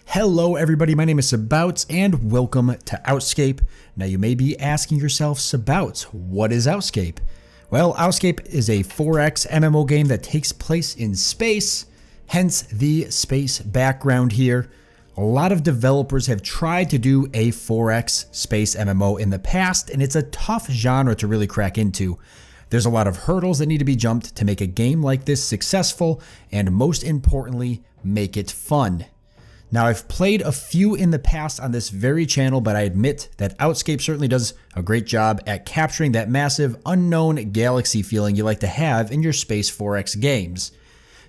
Hello everybody, my name is Sabouts and welcome to Outscape. Now you may be asking yourself, Sabouts, what is Outscape? Well, Outscape is a 4X MMO game that takes place in space, hence the space background here. A lot of developers have tried to do a 4X space MMO in the past, and it's a tough genre to really crack into. There's a lot of hurdles that need to be jumped to make a game like this successful, and most importantly, make it fun. Now, I've played a few in the past on this very channel, but I admit that Outscape certainly does a great job at capturing that massive unknown galaxy feeling you like to have in your Space 4X games.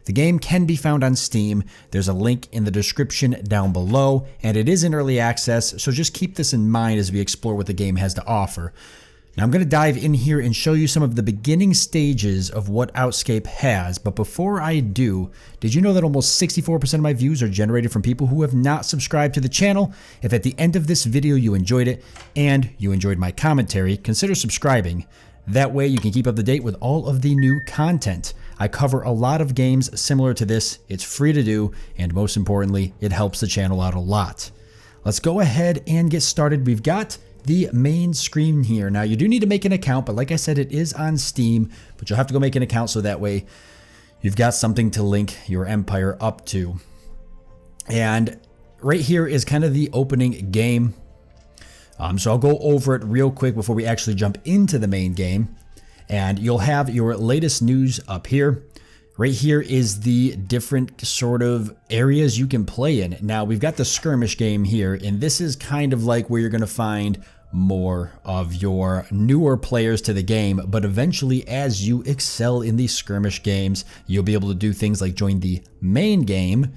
The game can be found on Steam. There's a link in the description down below, and it is in early access, so just keep this in mind as we explore what the game has to offer. Now I'm going to dive in here and show you some of the beginning stages of what Outscape has, but before I do, did you know that almost 64% of my views are generated from people who have not subscribed to the channel? If at the end of this video you enjoyed it and you enjoyed my commentary, consider subscribing. That way you can keep up to date with all of the new content. I cover a lot of games similar to this, it's free to do, and most importantly, it helps the channel out a lot. Let's go ahead and get started. We've got the main screen here. Now you do need to make an account, but like I said, it is on Steam, but you'll have to go make an account so that way you've got something to link your empire up to. And right here is kind of the opening game. So I'll go over it real quick before we actually jump into the main game. And you'll have your latest news up here. Right here is the different sort of areas you can play in. Now we've got the skirmish game here, and this is kind of like where you're going to find more of your newer players to the game, but eventually as you excel in these skirmish games, you'll be able to do things like join the main game,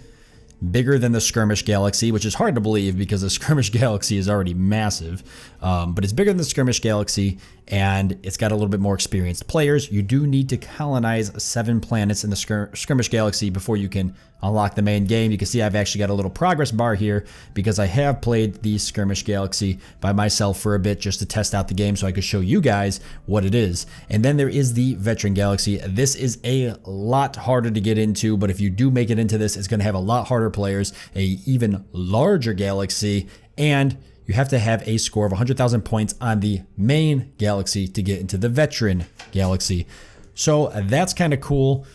bigger than the skirmish galaxy, which is hard to believe because the skirmish galaxy is already massive, but it's bigger than the skirmish galaxy and it's got a little bit more experienced players. You do need to colonize 7 planets in the skirmish galaxy before you can unlock the main game. You can see I've actually got a little progress bar here because I have played the skirmish galaxy by myself for a bit just to test out the game so I could show you guys what it is. And then there is the veteran galaxy. This is a lot harder to get into, but if you do make it into this, it's going to have a lot harder players, a even larger galaxy, and you have to have a score of 100,000 points on the main galaxy to get into the veteran galaxy. So that's kind of cool.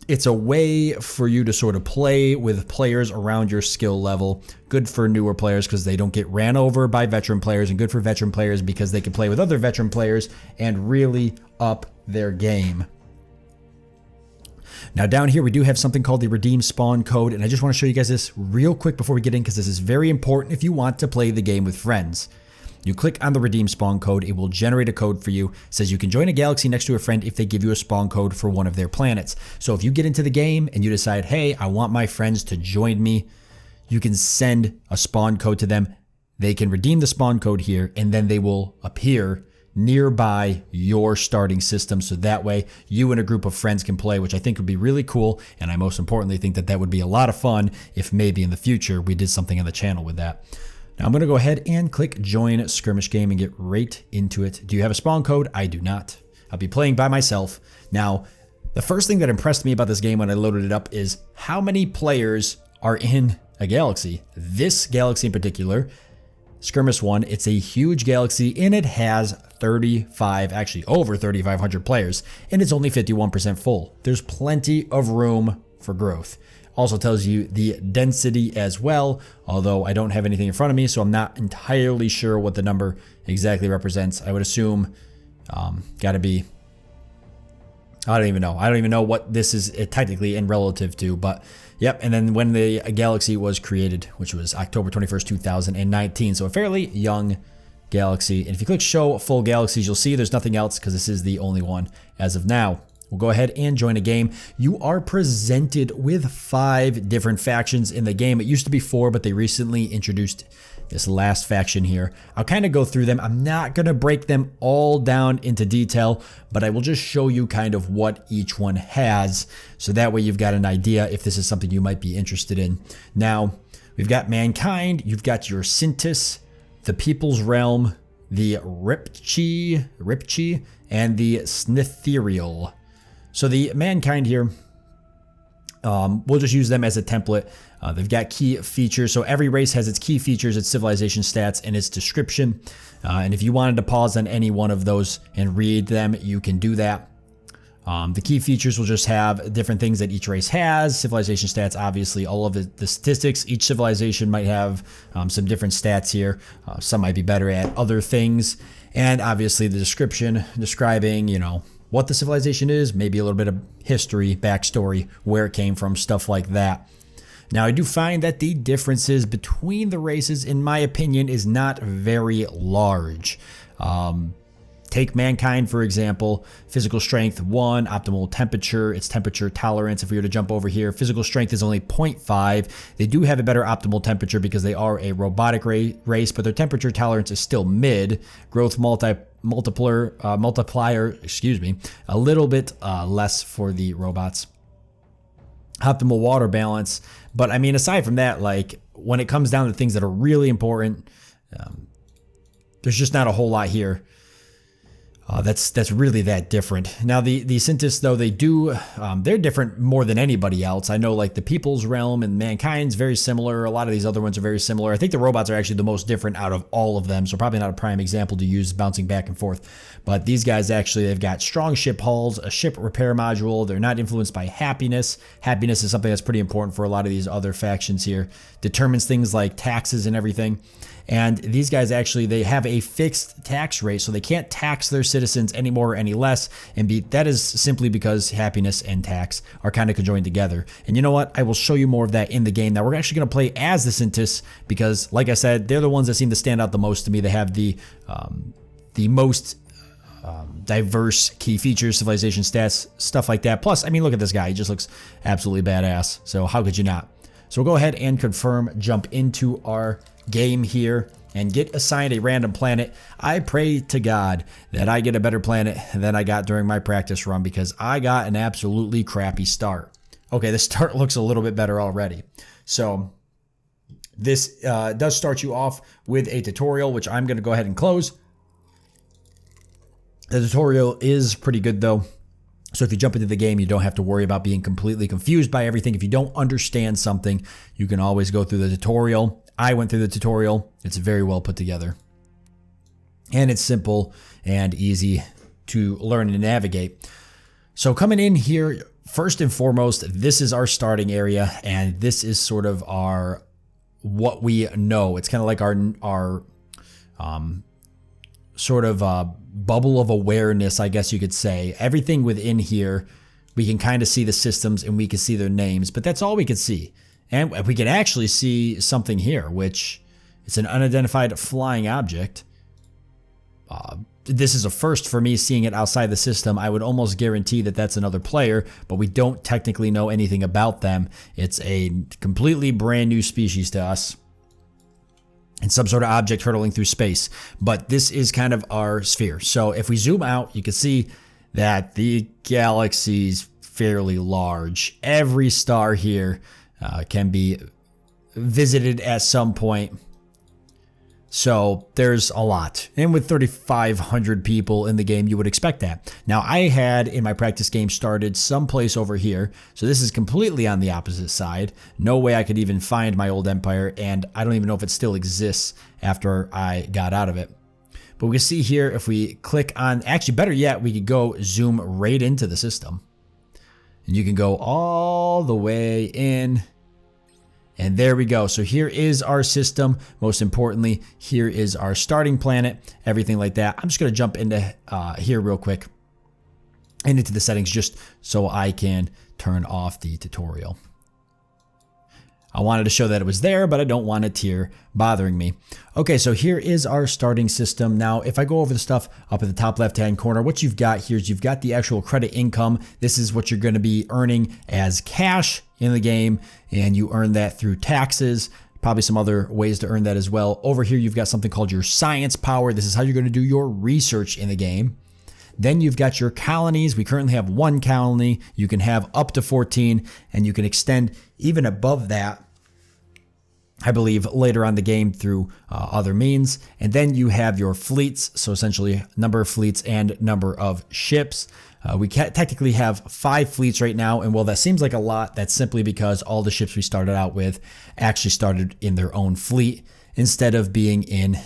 It's a way for you to sort of play with players around your skill level. Good for newer players because they don't get ran over by veteran players, and good for veteran players because they can play with other veteran players and really up their game. Now down here we do have something called the redeem spawn code, and I just want to show you guys this real quick before we get in because this is very important if you want to play the game with friends. You click on the redeem spawn code, it will generate a code for you. It says you can join a galaxy next to a friend if they give you a spawn code for one of their planets. So if you get into the game and you decide, hey, I want my friends to join me, you can send a spawn code to them. They can redeem the spawn code here and then they will appear nearby your starting system, so that way you and a group of friends can play, which I think would be really cool, and I most importantly think that that would be a lot of fun if maybe in the future we did something on the channel with that. Now I'm going to go ahead and click join skirmish game and get right into it. Do you have a spawn code? I do not. I'll be playing by myself. Now the first thing that impressed me about this game when I loaded it up is how many players are in a galaxy. This galaxy in particular, Skirmish 1, it's a huge galaxy and it has 35, actually over 3,500 players, and it's only 51% full. There's plenty of room for growth. Also tells you the density as well, although I don't have anything in front of me, so I'm not entirely sure what the number exactly represents. I would assume gotta be, I don't even know. I don't even know what this is technically in relative to, but yep. And then when the galaxy was created, which was October 21st, 2019. So a fairly young galaxy. And if you click show full galaxies, you'll see there's nothing else because this is the only one as of now. We'll go ahead and join a game. You are presented with 5 different factions in the game. It used to be 4, but they recently introduced this last faction here. I'll kind of go through them. I'm not going to break them all down into detail, but I will just show you kind of what each one has, so that way you've got an idea if this is something you might be interested in. Now, we've got Mankind, you've got your Sintis, the People's Realm, the Ripchi, and the Snitherial. So the Mankind here, We'll just use them as a template. They've got key features. So every race has its key features, its civilization stats, and its description. And if you wanted to pause on any one of those and read them, you can do that. The key features will just have different things that each race has. Civilization stats, obviously, all of the statistics. Each civilization might have some different stats here. Some might be better at other things. And obviously the description describing, what the civilization is, maybe a little bit of history, backstory, where it came from, stuff like that. Now, I do find that the differences between the races, in my opinion, is not very large. Take mankind, for example, physical strength 1, optimal temperature, its temperature tolerance. If we were to jump over here, physical strength is only 0.5. They do have a better optimal temperature because they are a robotic race, but their temperature tolerance is still mid. Growth multiplier, a little bit less for the robots. Optimal water balance. But I mean, aside from that, like when it comes down to things that are really important, there's just not a whole lot here. That's really that different. Now the Syntis, though, they're different more than anybody else. I know like the People's Realm and Mankind's very similar. A lot of these other ones are very similar. I think the robots are actually the most different out of all of them, so probably not a prime example to use bouncing back and forth. But these guys actually, they've got strong ship hulls, a ship repair module. They're not influenced by happiness. Happiness is something that's pretty important for a lot of these other factions here. Determines things like taxes and everything. And these guys actually, they have a fixed tax rate, so they can't tax their citizens any more or any less. And that is simply because happiness and tax are kind of conjoined together. And you know what? I will show you more of that in the game. Now, we're actually going to play as the Syntis because, like I said, they're the ones that seem to stand out the most to me. They have the most diverse key features, civilization stats, stuff like that. Plus, I mean, look at this guy. He just looks absolutely badass. So how could you not? So we'll go ahead and confirm, jump into our game here and get assigned a random planet. I pray to God that I get a better planet than I got during my practice run because I got an absolutely crappy start. Okay, the start looks a little bit better already. So this does start you off with a tutorial, which I'm going to go ahead and close. The tutorial is pretty good though. So if you jump into the game, you don't have to worry about being completely confused by everything. If you don't understand something, you can always go through the tutorial. I went through the tutorial. It's very well put together. And it's simple and easy to learn and navigate. So coming in here, first and foremost, this is our starting area. And this is sort of what we know. It's kind of like our sort of bubble of awareness, I guess you could say. Everything within here, we can kind of see the systems and we can see their names, but that's all we can see. And we can actually see something here, which is an unidentified flying object. This is a first for me seeing it outside the system. I would almost guarantee that that's another player, but we don't technically know anything about them. It's a completely brand new species to us. And some sort of object hurtling through space. But this is kind of our sphere. So if we zoom out, you can see that the galaxy's fairly large. Every star here can be visited at some point. So there's a lot. And with 3,500 people in the game, you would expect that. Now, I had in my practice game started someplace over here. So this is completely on the opposite side. No way I could even find my old empire. And I don't even know if it still exists after I got out of it. But we can see here if we click on, actually better yet, we could go zoom right into the system. And you can go all the way in. And there we go. So here is our system. Most importantly, here is our starting planet, everything like that. I'm just going to jump into here real quick and into the settings just so I can turn off the tutorial. I wanted to show that it was there, but I don't want it here bothering me. Okay, so here is our starting system. Now, if I go over the stuff up at the top left-hand corner, what you've got here is you've got the actual credit income. This is what you're going to be earning as cash in the game, and you earn that through taxes. Probably some other ways to earn that as well. Over here, you've got something called your science power. This is how you're going to do your research in the game. Then you've got your colonies. We currently have 1 colony. You can have up to 14, and you can extend even above that I believe, later on the game through other means. And then you have your fleets, so essentially number of fleets and number of ships. We technically have 5 fleets right now, and while that seems like a lot, that's simply because all the ships we started out with actually started in their own fleet instead of being in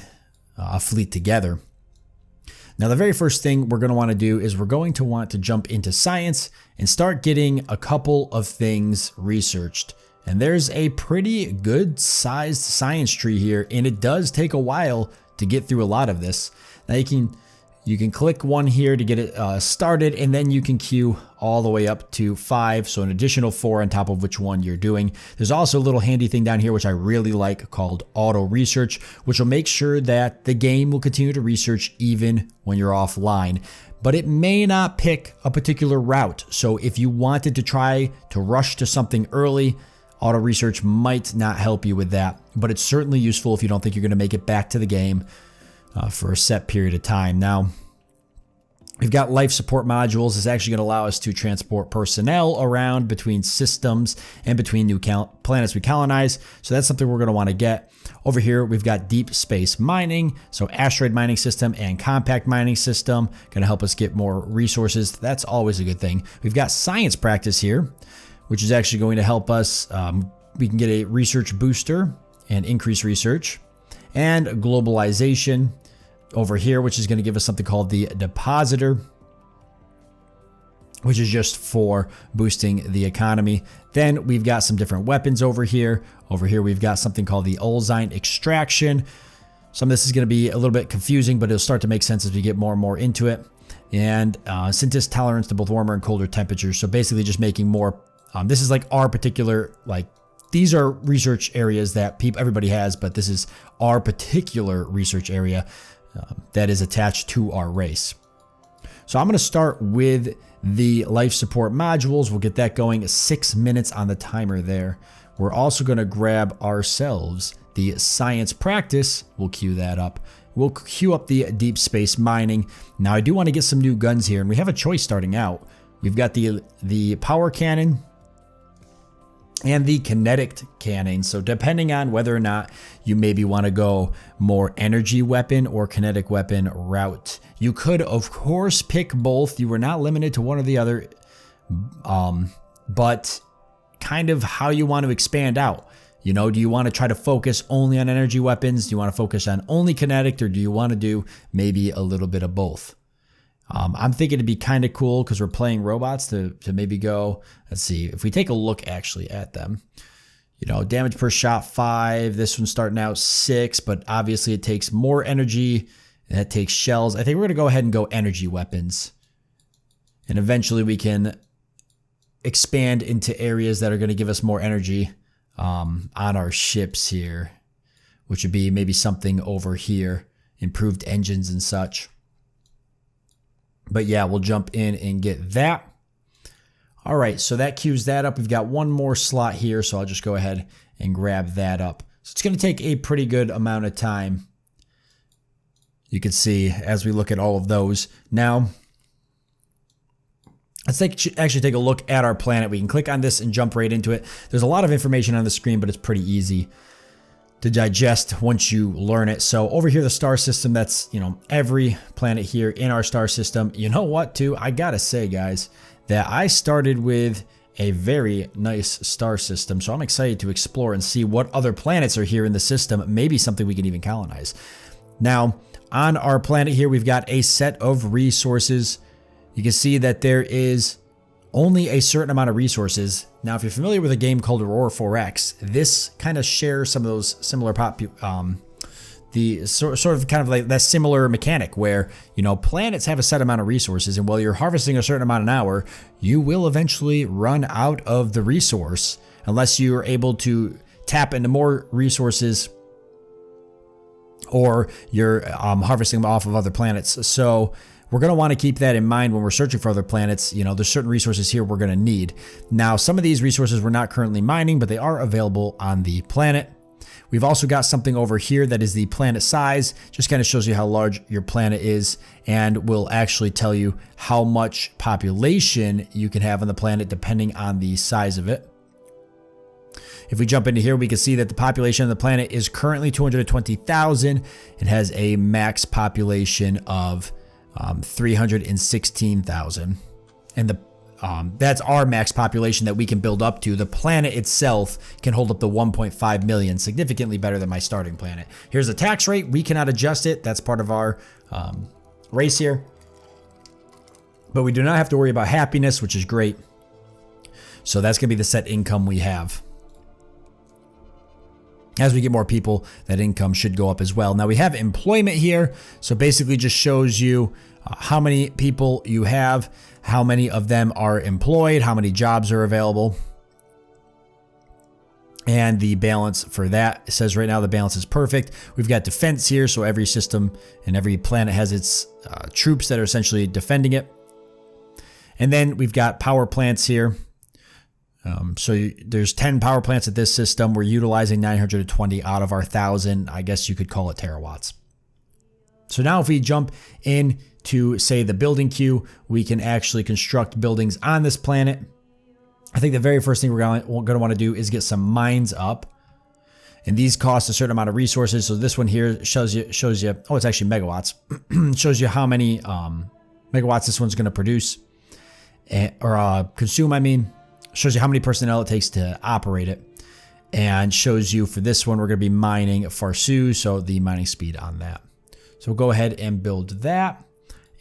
a fleet together. Now, the very first thing we're going to want to do is we're going to want to jump into science and start getting a couple of things researched. And there's a pretty good sized science tree here, and it does take a while to get through a lot of this. Now you can click one here to get it started, and then you can queue all the way up to 5, so an additional 4 on top of which one you're doing. There's also a little handy thing down here which I really like called auto research, which will make sure that the game will continue to research even when you're offline. But it may not pick a particular route, so if you wanted to try to rush to something early, auto research might not help you with that, but it's certainly useful if you don't think you're going to make it back to the game for a set period of time. Now, we've got life support modules. It's actually going to allow us to transport personnel around between systems and between new planets we colonize. So that's something we're going to want to get. Over here, we've got deep space mining. So asteroid mining system and compact mining system going to help us get more resources. That's always a good thing. We've got science practice here, which is actually going to help us. We can get a research booster and increase research, and globalization over here, which is going to give us something called the depositor, which is just for boosting the economy. Then we've got some different weapons over here. Over here, we've got something called the Ulzine extraction. Some of this is going to be a little bit confusing, but it'll start to make sense as we get more and more into it. And synthesis tolerance to both warmer and colder temperatures. So basically just making more. This is like our particular, these are research areas that everybody has, but this is our particular research area that is attached to our race. So I'm going to start with the life support modules. We'll get that going. 6 minutes on the timer there. We're also going to grab ourselves the science practice. We'll queue that up. We'll queue up the deep space mining. Now I do want to get some new guns here, and we have a choice starting out. We've got the power cannon and the kinetic cannon. So depending on whether or not you maybe want to go more energy weapon or kinetic weapon route, you could of course pick both. You were not limited to one or the other, but kind of how you want to expand out. You know, do you want to try to focus only on energy weapons? Do you want to focus on only kinetic, or do you want to do maybe a little bit of both? I'm thinking it'd be kind of cool because we're playing robots to maybe go, let's see, if we take a look actually at them, you know, damage per shot 5, this one's starting out 6, but obviously it takes more energy and that takes shells. I think we're going to go ahead and go energy weapons, and eventually we can expand into areas that are going to give us more energy on our ships here, which would be maybe something over here, improved engines and such. But yeah, we'll jump in and get that. All right, so that queues that up. We've got one more slot here, so I'll just go ahead and grab that up. So it's going to take a pretty good amount of time. You can see as we look at all of those. Now, let's actually take a look at our planet. We can click on this and jump right into it. There's a lot of information on the screen, but it's pretty easy to digest once you learn it. So over here, the star system, that's, you know, every planet here in our star system. You know what, too? I gotta say, guys, that I started with a very nice star system. So I'm excited to explore and see what other planets are here in the system. Maybe something we can even colonize. Now, on our planet here, we've got a set of resources. You can see that there is only a certain amount of resources. Now, if you're familiar with a game called Aurora 4X, this kind of shares some of those similar the sort of kind of like that similar mechanic where, you know, planets have a set amount of resources, and while you're harvesting a certain amount an hour, you will eventually run out of the resource unless you're able to tap into more resources or you're harvesting them off of other planets. So we're going to want to keep that in mind when we're searching for other planets. You know, there's certain resources here we're going to need. Now, some of these resources we're not currently mining, but they are available on the planet. We've also got something over here that is the planet size. Just kind of shows you how large your planet is, and will actually tell you how much population you can have on the planet depending on the size of it. If we jump into here, we can see that the population of the planet is currently 220,000. It has a max population of 316,000. And that's our max population that we can build up to. The planet itself can hold up to 1.5 million, significantly better than my starting planet. Here's the tax rate. We cannot adjust it. That's part of our race here. But we do not have to worry about happiness, which is great. So that's going to be the set income we have. As we get more people, that income should go up as well. Now we have employment here. So basically just shows you how many people you have, how many of them are employed, how many jobs are available. And the balance for that, it says right now the balance is perfect. We've got defense here. So every system and every planet has its troops that are essentially defending it. And then we've got power plants here. There's 10 power plants at this system. We're utilizing 920 out of our 1,000. I guess you could call it terawatts. So now if we jump into, say, the building queue, we can actually construct buildings on this planet. I think the very first thing we're going to want to do is get some mines up. And these cost a certain amount of resources. So this one here shows you, oh, it's actually megawatts. Shows you how many megawatts this one's going to produce or consume, I mean. Shows you how many personnel it takes to operate it, and shows you for this one we're going to be mining Farsu, so the mining speed on that. So we'll go ahead and build that,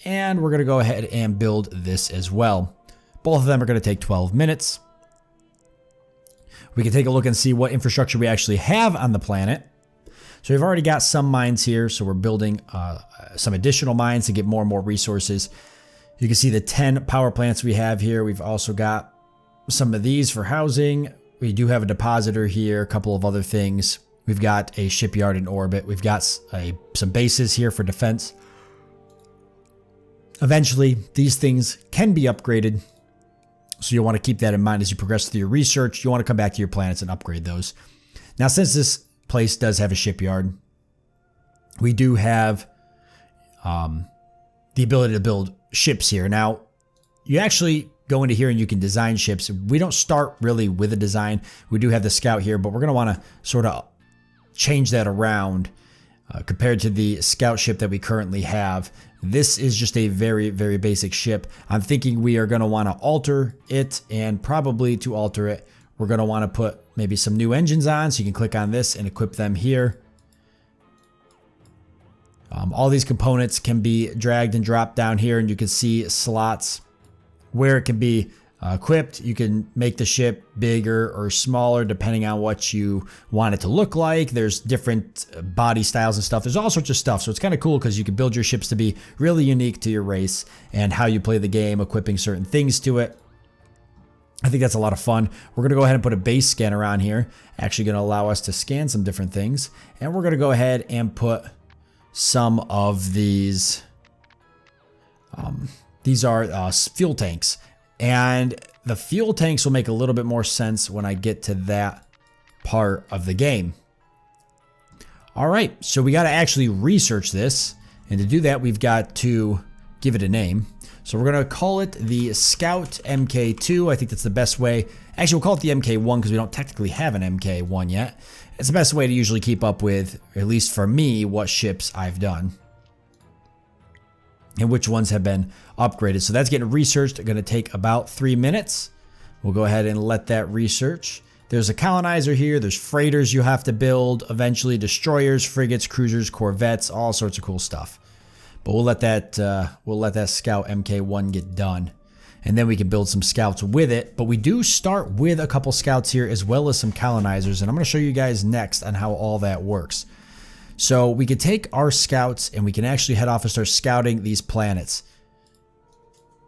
and we're going to go ahead and build this as well. Both of them are going to take 12 minutes. We can take a look and see what infrastructure we actually have on the planet. So we've already got some mines here, so we're building some additional mines to get more and more resources. You can see the 10 power plants we have here. We've also got some of these for housing. We do have a depositor here, a couple of other things. We've got a shipyard in orbit. We've got some bases here for defense. Eventually, these things can be upgraded. So you'll want to keep that in mind as you progress through your research. You want to come back to your planets and upgrade those. Now, since this place does have a shipyard, we do have the ability to build ships here. Now, you actually go into here and you can design ships. We don't start really with a design. We do have the scout here, but we're going to want to sort of change that around compared to the scout ship that we currently have. This is just a very, very basic ship. I'm thinking we are going to want to alter it, and probably to alter it, we're going to want to put maybe some new engines on. So you can click on this and equip them here. All these components can be dragged and dropped down here, and you can see slots where it can be equipped. You can make the ship bigger or smaller depending on what you want it to look like. There's different body styles and stuff. There's all sorts of stuff. So it's kind of cool because you can build your ships to be really unique to your race and how you play the game, equipping certain things to it. I think that's a lot of fun. We're going to go ahead and put a base scanner on here. Actually going to allow us to scan some different things. And we're going to go ahead and put some of these are fuel tanks, and the fuel tanks will make a little bit more sense when I get to that part of the game. All right, so we got to actually research this, and to do that, we've got to give it a name. So we're going to call it the Scout MK2. I think that's the best way. Actually, we'll call it the MK1 because we don't technically have an MK1 yet. It's the best way to usually keep up with, at least for me, what ships I've done and which ones have been upgraded. So that's getting researched. Going to take about 3 minutes. We'll go ahead and let that research. There's a colonizer here. There's freighters you have to build. Eventually destroyers, frigates, cruisers, corvettes, all sorts of cool stuff. But we'll let that Scout MK1 get done. And then we can build some scouts with it. But we do start with a couple scouts here as well as some colonizers. And I'm going to show you guys next on how all that works. So we could take our scouts and we can actually head off and start scouting these planets.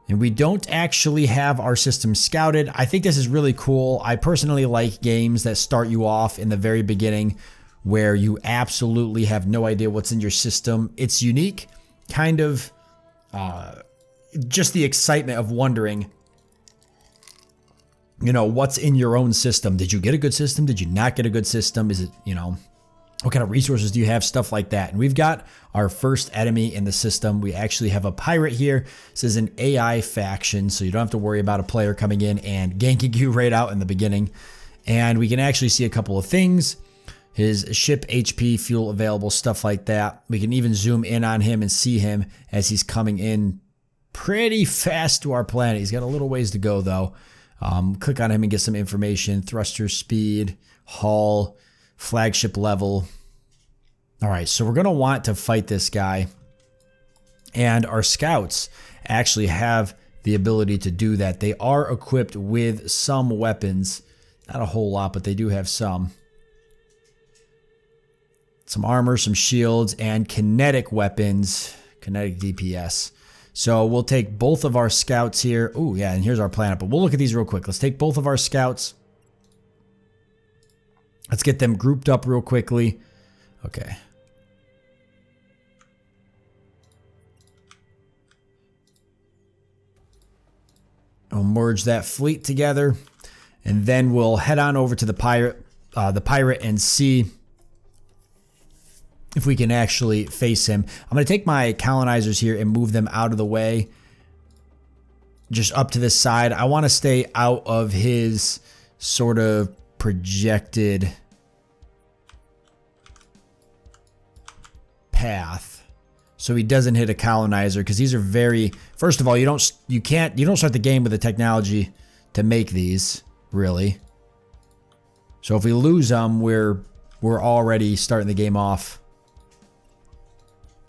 And we don't actually have our system scouted. I think this is really cool. I personally like games that start you off in the very beginning where you absolutely have no idea what's in your system. It's unique, kind of just the excitement of wondering, you know, what's in your own system. Did you get a good system? Did you not get a good system? Is it, you know, what kind of resources do you have? Stuff like that. And we've got our first enemy in the system. We actually have a pirate here. This is an AI faction, so you don't have to worry about a player coming in and ganking you right out in the beginning. And we can actually see a couple of things. His ship HP, fuel available, stuff like that. We can even zoom in on him and see him as he's coming in pretty fast to our planet. He's got a little ways to go though. Click on him and get some information. Thruster speed, hull, flagship level. All right, so we're going to want to fight this guy. And our scouts actually have the ability to do that. They are equipped with some weapons. Not a whole lot, but they do have some. Some armor, some shields, and kinetic weapons. Kinetic DPS. So we'll take both of our scouts here. Oh, yeah, and here's our planet. But we'll look at these real quick. Let's take both of our scouts. Let's get them grouped up real quickly. Okay. We'll merge that fleet together. And then we'll head on over to the pirate and see if we can actually face him. I'm going to take my colonizers here and move them out of the way. Just up to this side. I want to stay out of his sort of projected path, so he doesn't hit a colonizer, because these are very, first of all, you don't start the game with the technology to make these, really. So if we lose them, we're already starting the game off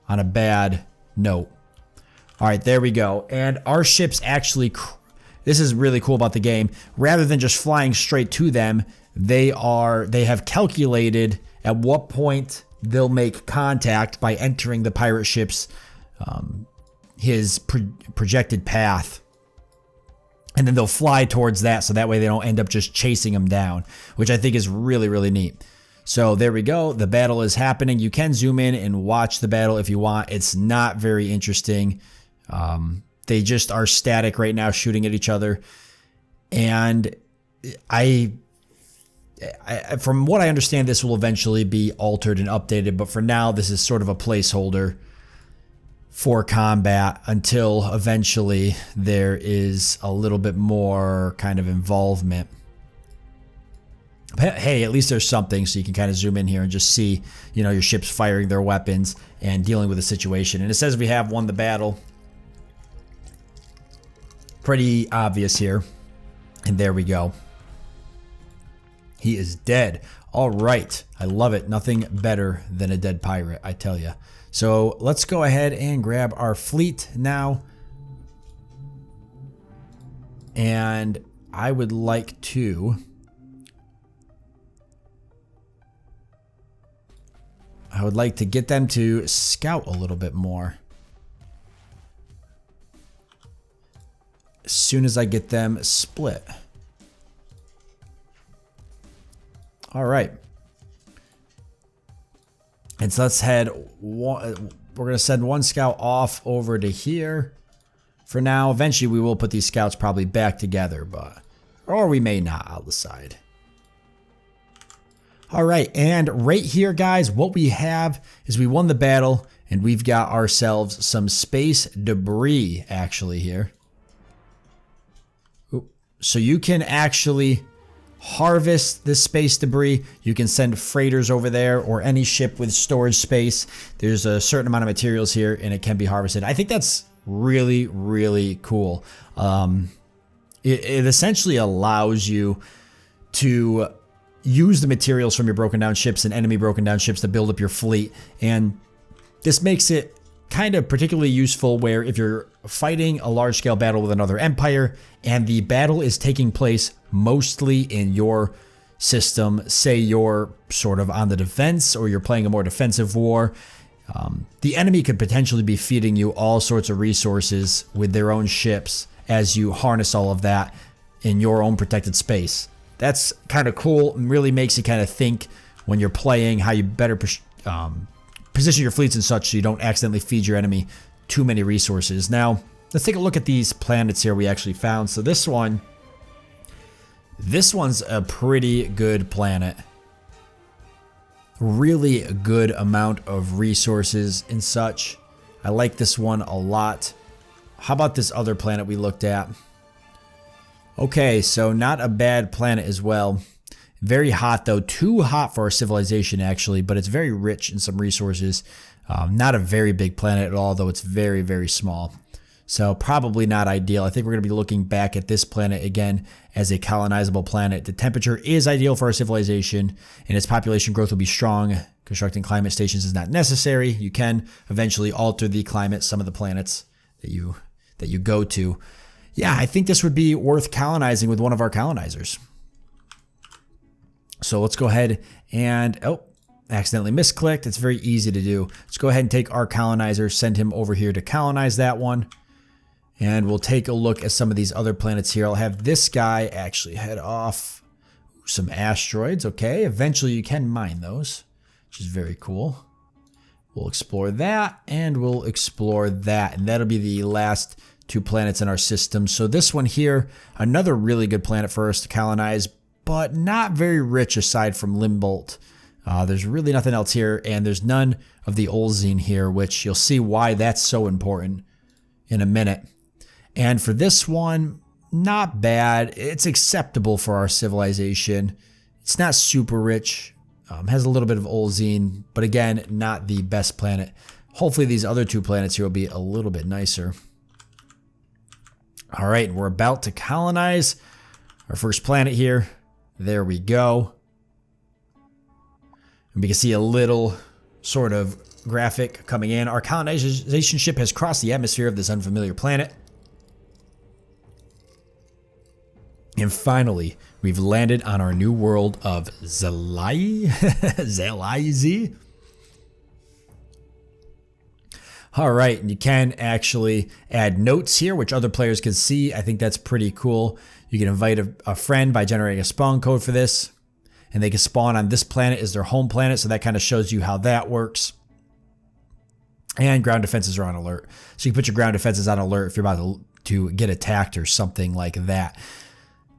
on a bad note. All right, there we go. And our ships actually, this is really cool about the game. Rather than just flying straight to them, they have calculated at what point they'll make contact by entering the pirate ship's his projected path. And then they'll fly towards that, so that way they don't end up just chasing them down, which I think is really, really neat. So there we go. The battle is happening. You can zoom in and watch the battle if you want. It's not very interesting. They just are static right now, shooting at each other. And from what I understand, this will eventually be altered and updated. But for now, this is sort of a placeholder for combat until eventually there is a little bit more kind of involvement. But hey, at least there's something, so you can kind of zoom in here and just see, you know, your ships firing their weapons and dealing with the situation. And it says we have won the battle. Pretty obvious here. And there we go. He is dead. All right. I love it. Nothing better than a dead pirate, I tell you. So let's go ahead and grab our fleet now. And I would like to... get them to scout a little bit more. As soon as I get them split. All right. And so let's head, we're going to send one scout off over to here for now. Eventually we will put these scouts probably back together, or we may not, I'll decide. All right, and right here, guys, what we have is we won the battle, and we've got ourselves some space debris, actually, here. So you can actually harvest this space debris. You can send freighters over there, or any ship with storage space. There's a certain amount of materials here, and it can be harvested. I think that's really, really cool. It essentially allows you to use the materials from your broken down ships and enemy broken down ships to build up your fleet. And this makes it kind of particularly useful where if you're fighting a large scale battle with another empire and the battle is taking place mostly in your system, say you're sort of on the defense or you're playing a more defensive war, the enemy could potentially be feeding you all sorts of resources with their own ships as you harness all of that in your own protected space. That's kind of cool and really makes you kind of think when you're playing how you better position your fleets and such so you don't accidentally feed your enemy too many resources. Now, let's take a look at these planets here we actually found. So this one's a pretty good planet. Really a good amount of resources and such. I like this one a lot. How about this other planet we looked at? Okay, so not a bad planet as well. Very hot though, too hot for our civilization actually, but it's very rich in some resources. Not a very big planet at all, though it's very, very small. So probably not ideal. I think we're going to be looking back at this planet again as a colonizable planet. The temperature is ideal for our civilization, and its population growth will be strong. Constructing climate stations is not necessary. You can eventually alter the climate, some of the planets that you go to. Yeah, I think this would be worth colonizing with one of our colonizers. So let's go ahead and, oh, accidentally misclicked. It's very easy to do. Let's go ahead and take our colonizer, send him over here to colonize that one. And we'll take a look at some of these other planets here. I'll have this guy actually head off some asteroids. Okay, eventually you can mine those, which is very cool. We'll explore that, and we'll explore that. And that'll be the last 2 planets in our system. So this one here, another really good planet for us to colonize, but not very rich aside from Limbolt. There's really nothing else here, and there's none of the Olzine here, which you'll see why that's so important in a minute. And for this one, not bad. It's acceptable for our civilization. It's not super rich. Has a little bit of Olzine, but again, not the best planet. Hopefully these other 2 planets here will be a little bit nicer. All right, we're about to colonize our first planet here. There we go. And we can see a little sort of graphic coming in. Our colonization ship has crossed the atmosphere of this unfamiliar planet. And finally, we've landed on our new world of Zelize. All right, and you can actually add notes here, which other players can see. I think that's pretty cool. You can invite a friend by generating a spawn code for this, and they can spawn on this planet as their home planet, so that kind of shows you how that works. And ground defenses are on alert. So you can put your ground defenses on alert if you're about to get attacked or something like that.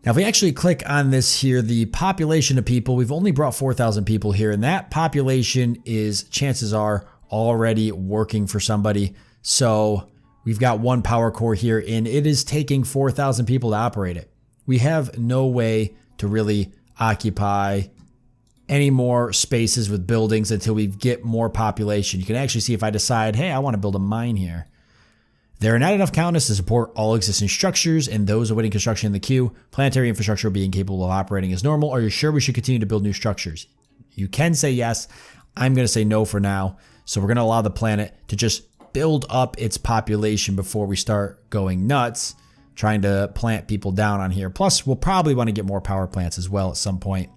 Now, if we actually click on this here, the population of people, we've only brought 4,000 people here, and that population is, chances are, already working for somebody. So we've got 1 power core here, and it is taking 4,000 people to operate it. We have no way to really occupy any more spaces with buildings until we get more population. You can actually see if I decide, hey, I want to build a mine here. There are not enough colonists to support all existing structures, and those awaiting construction in the queue. Planetary infrastructure will be incapable of operating as normal. Are you sure we should continue to build new structures? You can say yes. I'm going to say no for now. So we're going to allow the planet to just build up its population before we start going nuts, trying to plant people down on here. Plus, we'll probably want to get more power plants as well at some point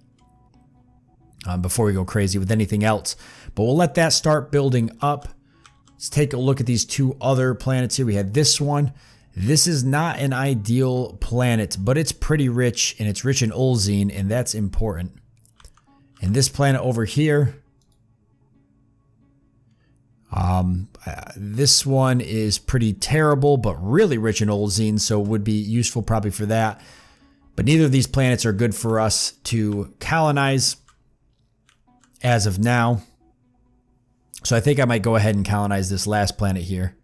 before we go crazy with anything else. But we'll let that start building up. Let's take a look at these 2 other planets here. We had this one. This is not an ideal planet, but it's pretty rich, and it's rich in Olzine, and that's important. And this planet over here, this one is pretty terrible, but really rich in Olzine, so would be useful probably for that. But neither of these planets are good for us to colonize as of now. So I think I might go ahead and colonize this last planet here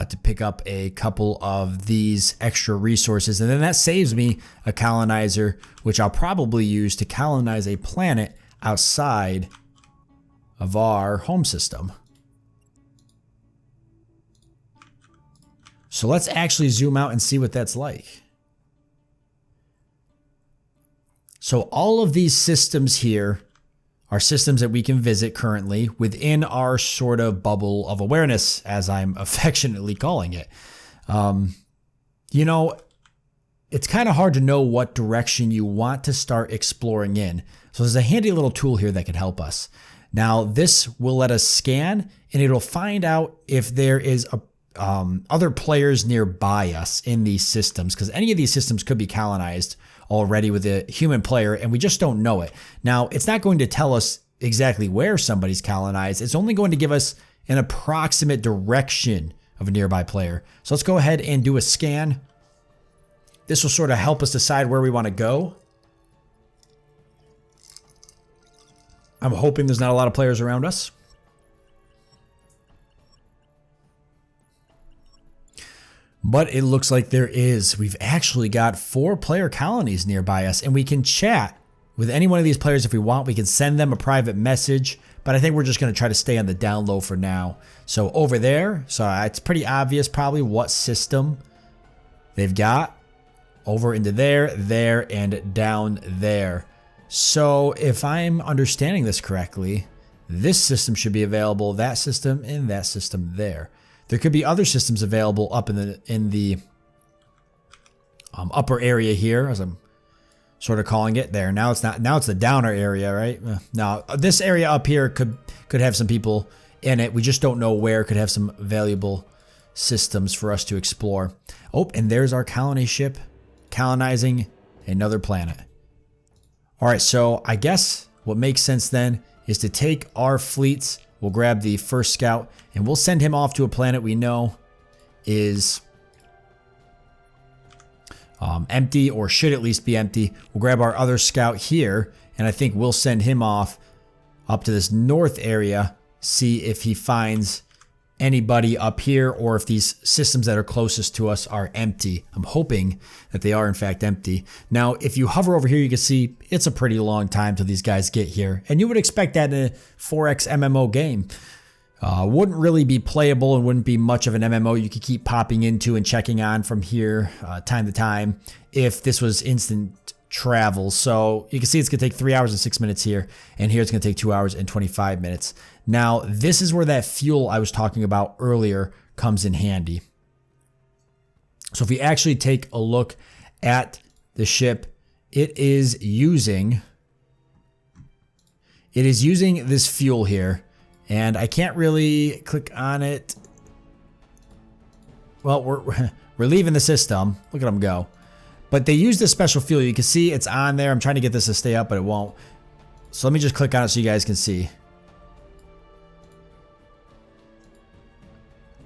to pick up a couple of these extra resources. And then that saves me a colonizer, which I'll probably use to colonize a planet outside of our home system. So let's actually zoom out and see what that's like. So all of these systems here are systems that we can visit currently within our sort of bubble of awareness, as I'm affectionately calling it. You know, it's kind of hard to know what direction you want to start exploring in. So there's a handy little tool here that can help us. Now, this will let us scan, and it'll find out if there is other players nearby us in these systems, because any of these systems could be colonized already with a human player, and we just don't know it. Now, it's not going to tell us exactly where somebody's colonized. It's only going to give us an approximate direction of a nearby player. So let's go ahead and do a scan. This will sort of help us decide where we want to go. I'm hoping there's not a lot of players around us. But it looks like there is. We've actually got 4 player colonies nearby us, and we can chat with any one of these players, if we want, we can send them a private message, but I think we're just going to try to stay on the down low for now. So over there, so it's pretty obvious probably what system they've got. Over into there, and down there. So if I'm understanding this correctly, this system should be available, that system, and that system there. There could be other systems available up in the upper area here, as I'm sort of calling it there. Now it's not. Now it's the downer area, right? Now this area up here could have some people in it. We just don't know where. Could have some valuable systems for us to explore. Oh, and there's our colony ship colonizing another planet. All right, so I guess what makes sense then is to take our fleets. We'll grab the first scout and we'll send him off to a planet we know is empty, or should at least be empty. We'll grab our other scout here, and I think we'll send him off up to this north area, see if he finds anybody up here, or if these systems that are closest to us are empty. I'm hoping that they are in fact empty. Now, if you hover over here, you can see it's a pretty long time till these guys get here, and you would expect that in a 4X MMO game. Wouldn't really be playable and wouldn't be much of an MMO you could keep popping into and checking on from here time to time if this was instant travel. So you can see it's going to take 3 hours and 6 minutes here, and here it's going to take 2 hours and 25 minutes. Now, this is where that fuel I was talking about earlier comes in handy. So if we actually take a look at the ship, it is using this fuel here. And I can't really click on it. Well, we're leaving the system. Look at them go. But they use this special fuel. You can see it's on there. I'm trying to get this to stay up, but it won't. So let me just click on it so you guys can see.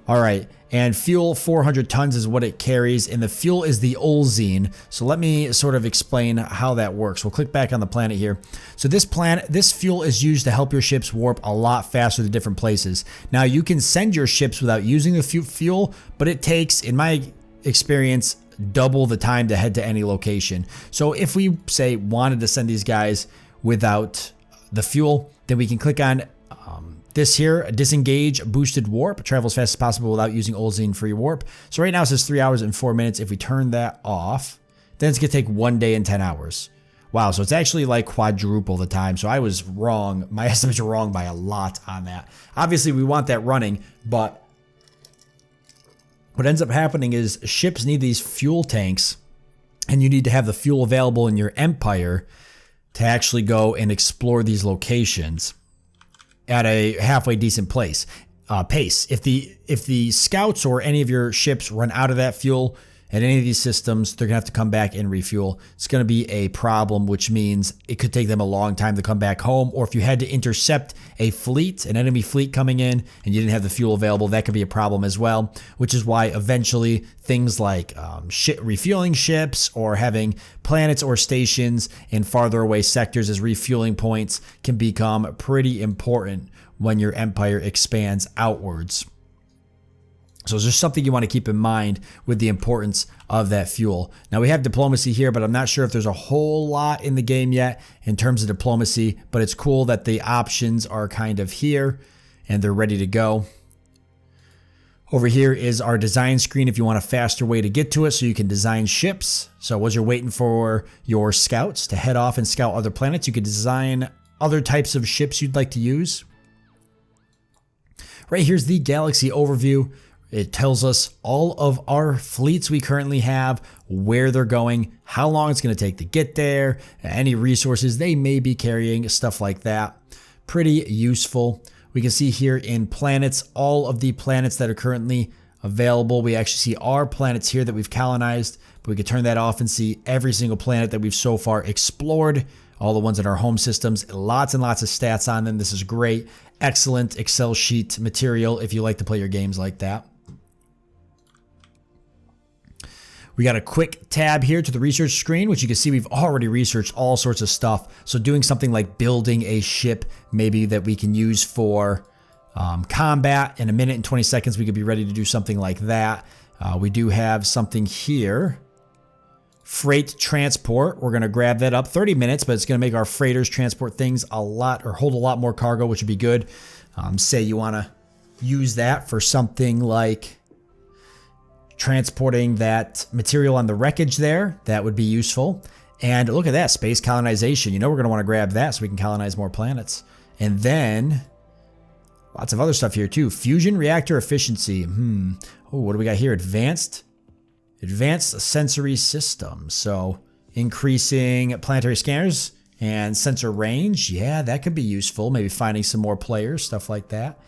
All right, and fuel 400 tons is what it carries, and the fuel is the Olzine. So let me sort of explain how that works. We'll click back on the planet here. So this fuel is used to help your ships warp a lot faster to different places. Now, you can send your ships without using the fuel, but it takes, in my experience, double the time to head to any location. So if we, say, wanted to send these guys without the fuel, then we can click on this here, disengage boosted warp, travel as fast as possible without using Olzine free warp. So right now it says 3 hours and 4 minutes. If we turn that off, then it's gonna take 1 day and 10 hours. Wow, so it's actually like quadruple the time. So I was wrong. My estimates were wrong by a lot on that. Obviously we want that running, but what ends up happening is ships need these fuel tanks, and you need to have the fuel available in your empire to actually go and explore these locations at a halfway decent pace. If the scouts or any of your ships run out of that fuel at any of these systems, they're gonna have to come back and refuel. It's gonna be a problem, which means it could take them a long time to come back home. Or if you had to intercept a fleet, an enemy fleet coming in, and you didn't have the fuel available, that could be a problem as well. Which is why eventually things like refueling ships, or having planets or stations in farther away sectors as refueling points can become pretty important when your empire expands outwards. So it's just something you want to keep in mind with the importance of that fuel. Now we have diplomacy here, but I'm not sure if there's a whole lot in the game yet in terms of diplomacy, but it's cool that the options are kind of here and they're ready to go. Over here is our design screen if you want a faster way to get to it so you can design ships. So as you're waiting for your scouts to head off and scout other planets, you could design other types of ships you'd like to use. Right here's the galaxy overview. It tells us all of our fleets we currently have, where they're going, how long it's going to take to get there, any resources they may be carrying, stuff like that. Pretty useful. We can see here in planets, all of the planets that are currently available. We actually see our planets here that we've colonized, but we can turn that off and see every single planet that we've so far explored, all the ones in our home systems, lots and lots of stats on them. This is great. Excellent Excel sheet material if you like to play your games like that. We got a quick tab here to the research screen, which you can see we've already researched all sorts of stuff. So doing something like building a ship, maybe that we can use for combat. In a minute and 20 seconds, we could be ready to do something like that. We do have something here freight transport. We're going to grab that up 30 minutes, but it's going to make our freighters transport things a lot or hold a lot more cargo, which would be good. Say you want to use that for something like transporting that material on the wreckage there. That would be useful. And look at that, space colonization. You know we're going to want to grab that so we can colonize more planets. And then lots of other stuff here too. Fusion reactor efficiency. Oh, what do we got here? Advanced sensory system. So increasing planetary scanners and sensor range. Yeah, that could be useful. Maybe finding some more players, stuff like that.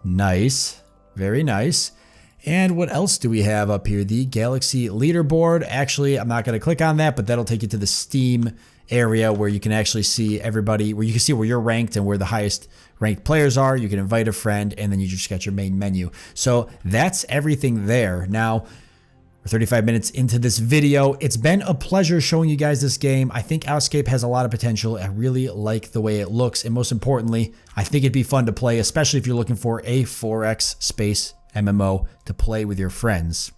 Nice. Very nice. And what else do we have up here? The Galaxy leaderboard. Actually, I'm not going to click on that, but that'll take you to the Steam area where you can actually see everybody, where you can see where you're ranked and where the highest ranked players are. You can invite a friend, and then you just got your main menu. So that's everything there. Now, we're 35 minutes into this video. It's been a pleasure showing you guys this game. I think Outscape has a lot of potential. I really like the way it looks. And most importantly, I think it'd be fun to play, especially if you're looking for a 4X space MMO to play with your friends.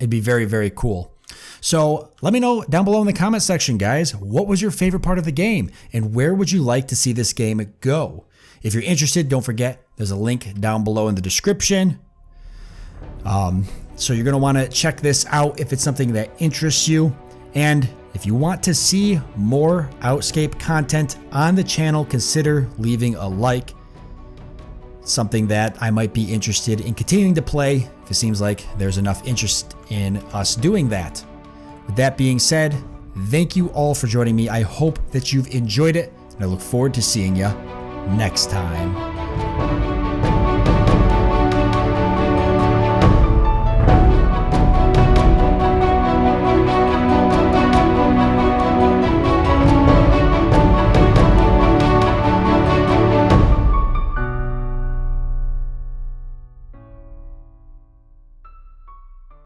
It'd be very, very cool. So let me know down below in the comment section, guys, what was your favorite part of the game and where would you like to see this game go? If you're interested, don't forget, there's a link down below in the description. So you're going to want to check this out if it's something that interests you. And if you want to see more Outscape content on the channel, consider leaving a like. Something that I might be interested in continuing to play if it seems like there's enough interest in us doing that. With that being said, thank you all for joining me. I hope that you've enjoyed it, and I look forward to seeing you next time.